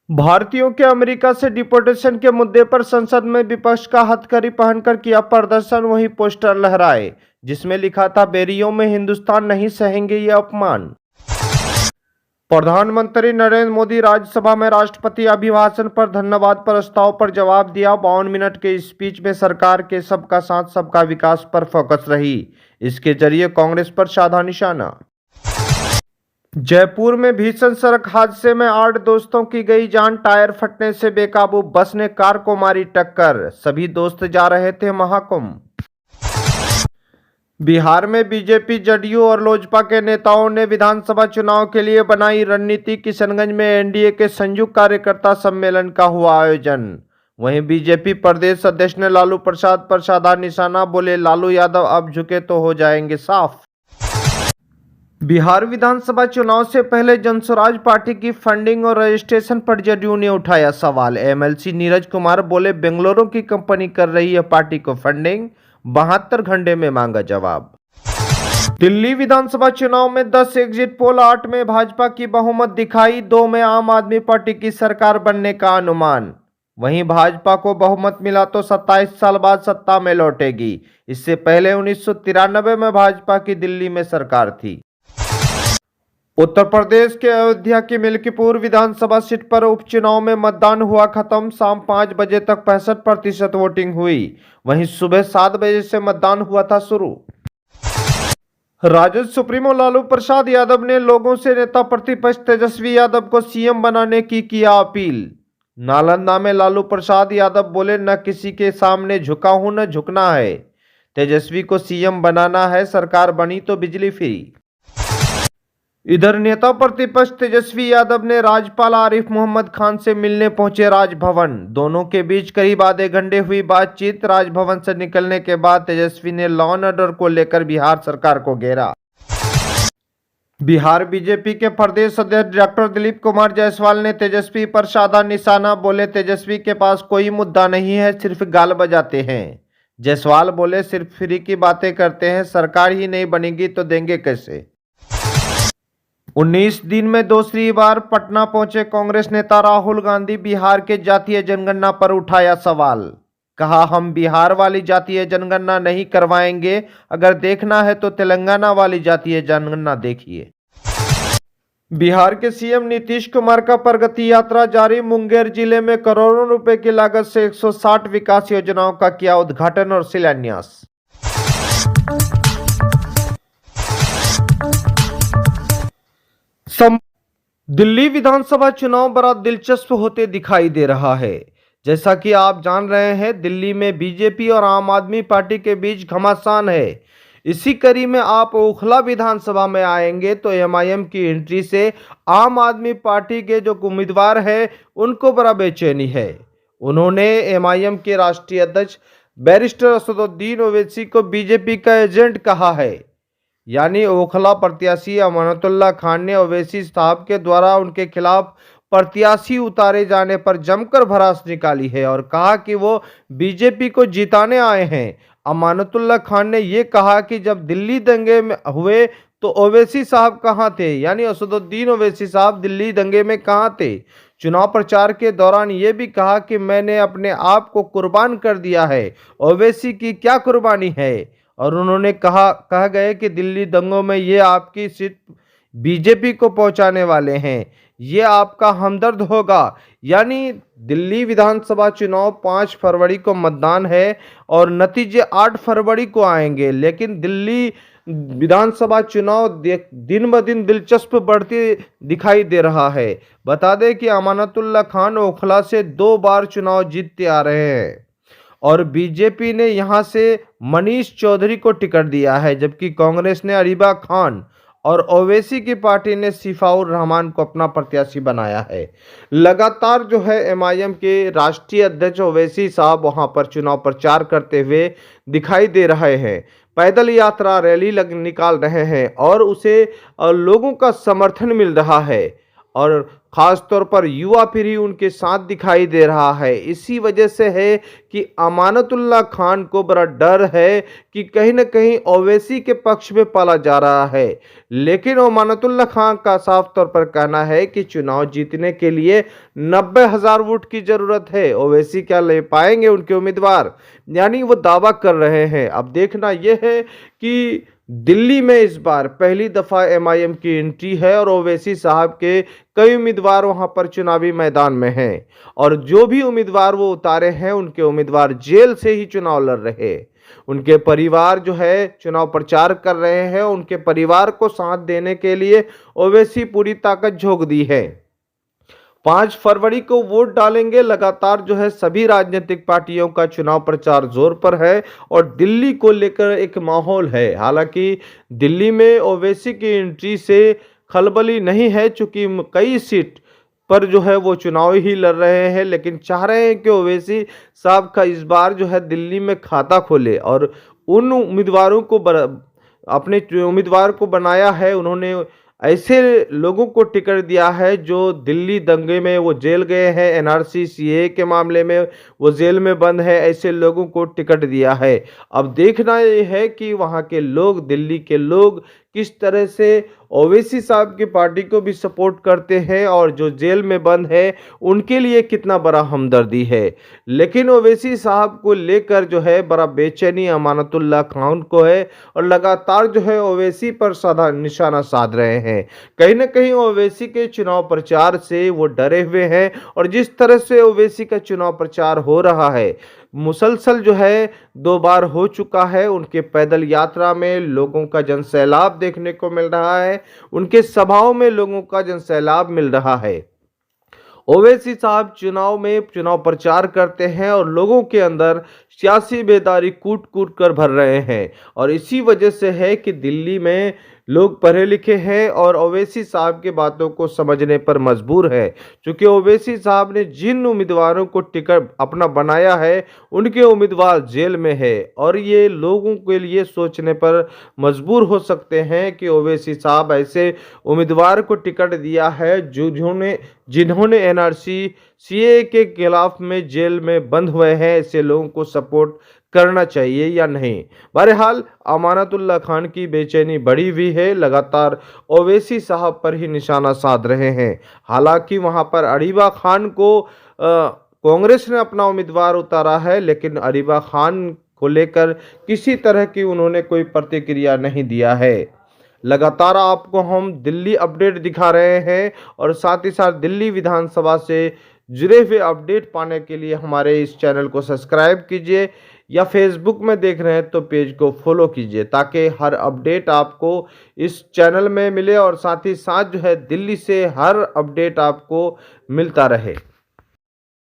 भारतीयों के अमेरिका से डिपोटेशन के मुद्दे पर संसद में विपक्ष का हथकड़ी पहनकर किया प्रदर्शन। वहीं पोस्टर लहराए जिसमें लिखा था, बेरियों में हिंदुस्तान नहीं सहेंगे ये अपमान। प्रधानमंत्री नरेंद्र मोदी राज्यसभा में राष्ट्रपति अभिभाषण पर धन्यवाद प्रस्ताव पर जवाब दिया। 52 मिनट के स्पीच में सरकार के सबका साथ सबका विकास पर फोकस रही। इसके जरिए कांग्रेस पर साधा निशाना। जयपुर में भीषण सड़क हादसे में 8 दोस्तों की गई जान। टायर फटने से बेकाबू बस ने कार को मारी टक्कर। सभी दोस्त जा रहे थे महाकुंभ। बिहार में बीजेपी, जदयू और लोजपा के नेताओं ने विधानसभा चुनाव के लिए बनाई रणनीति। किशनगंज में एनडीए के संयुक्त कार्यकर्ता सम्मेलन का हुआ आयोजन। वहीं बीजेपी प्रदेश अध्यक्ष ने लालू प्रसाद पर साधा निशाना। बोले, लालू यादव अब झुके तो हो जाएंगे साफ। बिहार विधानसभा चुनाव से पहले जनसुराज पार्टी की फंडिंग और रजिस्ट्रेशन पर जदयू ने उठाया सवाल। एमएलसी नीरज कुमार बोले, बेंगलुरु की कंपनी कर रही है पार्टी को फंडिंग। 72 घंटे में मांगा जवाब। दिल्ली विधानसभा चुनाव में 10 एग्जिट पोल, 8 में भाजपा की बहुमत दिखाई, 2 में आम आदमी पार्टी की सरकार बनने का अनुमान। वहीं भाजपा को बहुमत मिला तो 27 साल बाद सत्ता में लौटेगी। इससे पहले 1993 में भाजपा की दिल्ली में सरकार थी। उत्तर प्रदेश के अयोध्या की मिल्कीपुर विधानसभा सीट पर उपचुनाव में मतदान हुआ खत्म। शाम 5 बजे तक 65% वोटिंग हुई। वहीं सुबह 7 बजे से मतदान हुआ था शुरू। राजद सुप्रीमो लालू प्रसाद यादव ने लोगों से नेता प्रतिपक्ष तेजस्वी यादव को सीएम बनाने की किया अपील। नालंदा में लालू प्रसाद यादव बोले, न किसी के सामने झुका हूं न झुकना है। तेजस्वी को सीएम बनाना है, सरकार बनी तो बिजली फ्री। इधर नेता प्रतिपक्ष तेजस्वी यादव ने राज्यपाल आरिफ मोहम्मद खान से मिलने पहुंचे राजभवन। दोनों के बीच करीब आधे घंटे हुई बातचीत। राजभवन से निकलने के बाद तेजस्वी ने लॉ एंड ऑर्डर को लेकर बिहार सरकार को घेरा। बिहार बीजेपी के प्रदेश अध्यक्ष डॉक्टर दिलीप कुमार जायसवाल ने तेजस्वी पर साधा निशाना। बोले, तेजस्वी के पास कोई मुद्दा नहीं है, सिर्फ गाल बजाते हैं। जायसवाल बोले, सिर्फ फ्री की बातें करते हैं, सरकार ही नहीं बनेगी तो देंगे कैसे। 19 दिन में दूसरी बार पटना पहुंचे कांग्रेस नेता राहुल गांधी। बिहार के जातीय जनगणना पर उठाया सवाल। कहा, हम बिहार वाली जातीय जनगणना नहीं करवाएंगे। अगर देखना है तो तेलंगाना वाली जातीय जनगणना देखिए। बिहार के सीएम नीतीश कुमार का प्रगति यात्रा जारी। मुंगेर जिले में करोड़ों रुपए की लागत से 160 विकास योजनाओं का किया उद्घाटन और शिलान्यास। दिल्ली विधानसभा चुनाव बड़ा दिलचस्प होते दिखाई दे रहा है। जैसा कि आप जान रहे हैं, दिल्ली में बीजेपी और आम आदमी पार्टी के बीच घमासान है। इसी कड़ी में आप ओखला विधानसभा में आएंगे तो एमआईएम की एंट्री से आम आदमी पार्टी के जो उम्मीदवार हैं उनको बड़ा बेचैनी है। उन्होंने एमआईएम के राष्ट्रीय अध्यक्ष बैरिस्टर असदुद्दीन ओवैसी को बीजेपी का एजेंट कहा है। यानी ओखला प्रत्याशी अमानतुल्लाह खान ने ओवैसी साहब के द्वारा उनके खिलाफ प्रत्याशी उतारे जाने पर जमकर भड़ास निकाली है और कहा कि वो बीजेपी को जिताने आए हैं। अमानतुल्लाह खान ने ये कहा कि जब दिल्ली दंगे में हुए तो ओवैसी साहब कहाँ थे, यानी असदुद्दीन ओवैसी साहब दिल्ली दंगे में कहाँ थे। चुनाव प्रचार के दौरान ये भी कहा कि मैंने अपने आप को कुर्बान कर दिया है, ओवैसी की क्या कुर्बानी है। और उन्होंने कहा गए कि दिल्ली दंगों में ये आपकी सीट बीजेपी को पहुंचाने वाले हैं, ये आपका हमदर्द होगा। यानी दिल्ली विधानसभा चुनाव 5 फरवरी को मतदान है और नतीजे 8 फरवरी को आएंगे। लेकिन दिल्ली विधानसभा चुनाव दिन ब दिन दिलचस्प बढ़ती दिखाई दे रहा है। बता दें कि अमानतुल्लाह खान ओखला से 2 बार चुनाव जीतते आ रहे हैं और बीजेपी ने यहां से मनीष चौधरी को टिकट दिया है, जबकि कांग्रेस ने अरीबा खान और ओवैसी की पार्टी ने सिफाउर रहमान को अपना प्रत्याशी बनाया है। लगातार जो है एमआईएम के राष्ट्रीय अध्यक्ष ओवैसी साहब वहां पर चुनाव प्रचार करते हुए दिखाई दे रहे हैं। पैदल यात्रा रैली निकाल रहे हैं और उसे लोगों का समर्थन मिल रहा है। और ख़ास तौर पर युवा पीढ़ी उनके साथ दिखाई दे रहा है। इसी वजह से है कि अमानतुल्लाह खान को बड़ा डर है कि कहीं न कहीं ओवैसी के पक्ष में पाला जा रहा है। लेकिन अमानतुल्लाह खान का साफ तौर पर कहना है कि चुनाव जीतने के लिए 90,000 वोट की ज़रूरत है। ओवैसी क्या ले पाएँगे उनके उम्मीदवार? यानी वो दावा कर रहे हैं। अब देखना यह है कि दिल्ली में इस बार पहली दफा एमआईएम की एंट्री है और ओवैसी साहब के कई उम्मीदवार वहां पर चुनावी मैदान में हैं और जो भी उम्मीदवार वो उतारे हैं उनके उम्मीदवार जेल से ही चुनाव लड़ रहे हैं। उनके परिवार जो है चुनाव प्रचार कर रहे हैं। उनके परिवार को साथ देने के लिए ओवैसी पूरी ताकत झोंक दी है। 5 फरवरी को वोट डालेंगे। लगातार जो है सभी राजनीतिक पार्टियों का चुनाव प्रचार जोर पर है और दिल्ली को लेकर एक माहौल है। हालांकि दिल्ली में ओवैसी की एंट्री से खलबली नहीं है, चूंकि कई सीट पर जो है वो चुनाव ही लड़ रहे हैं, लेकिन चाह रहे हैं कि ओवैसी साहब का इस बार जो है दिल्ली में खाता खोले और उन उम्मीदवारों को अपने उम्मीदवार को बनाया है। उन्होंने ऐसे लोगों को टिकट दिया है जो दिल्ली दंगे में वो जेल गए हैं, एनआरसी सीए के मामले में वो जेल में बंद है, ऐसे लोगों को टिकट दिया है। अब देखना ये है कि वहाँ के लोग, दिल्ली के लोग किस तरह से ओवैसी साहब की पार्टी को भी सपोर्ट करते हैं और जो जेल में बंद है उनके लिए कितना बड़ा हमदर्दी है। लेकिन ओवैसी साहब को लेकर जो है बड़ा बेचैनी अमानतुल्लाह खान को है और लगातार जो है ओवैसी पर निशाना साध रहे हैं। कहीं ना कहीं ओवैसी के चुनाव प्रचार से वो डरे हुए हैं और जिस तरह से ओवैसी का चुनाव प्रचार हो रहा है, मुसलसल जो है 2 बार हो चुका है। उनके पैदल यात्रा में लोगों का जनसैलाब देखने को मिल रहा है, उनके सभाओं में लोगों का जनसैलाब मिल रहा है। ओवैसी साहब चुनाव में चुनाव प्रचार करते हैं और लोगों के अंदर सियासी बेदारी कूट कूट कर भर रहे हैं और इसी वजह से है कि दिल्ली में लोग पढ़े लिखे हैं और ओवैसी साहब की बातों को समझने पर मजबूर है। क्योंकि ओवैसी साहब ने जिन उम्मीदवारों को टिकट अपना बनाया है उनके उम्मीदवार जेल में है और ये लोगों के लिए सोचने पर मजबूर हो सकते हैं कि ओवैसी साहब ऐसे उम्मीदवार को टिकट दिया है जिन्होंने एनआरसी सीए के खिलाफ में जेल में बंद हुए हैं। ऐसे लोगों को सपोर्ट करना चाहिए या नहीं। बहरहाल अमानतुल्लाह खान की बेचैनी बढ़ी हुई है, लगातार ओवैसी साहब पर ही निशाना साध रहे हैं। हालांकि वहां पर अरीबा खान को कांग्रेस ने अपना उम्मीदवार उतारा है, लेकिन अरीबा खान को लेकर किसी तरह की उन्होंने कोई प्रतिक्रिया नहीं दिया है। लगातार आपको हम दिल्ली अपडेट दिखा रहे हैं और साथ ही साथ दिल्ली विधानसभा से जुड़े हुए अपडेट पाने के लिए हमारे इस चैनल को सब्सक्राइब कीजिए या फेसबुक में देख रहे हैं तो पेज को फॉलो कीजिए ताकि हर अपडेट आपको इस चैनल में मिले और साथ ही साथ जो है दिल्ली से हर अपडेट आपको मिलता रहे।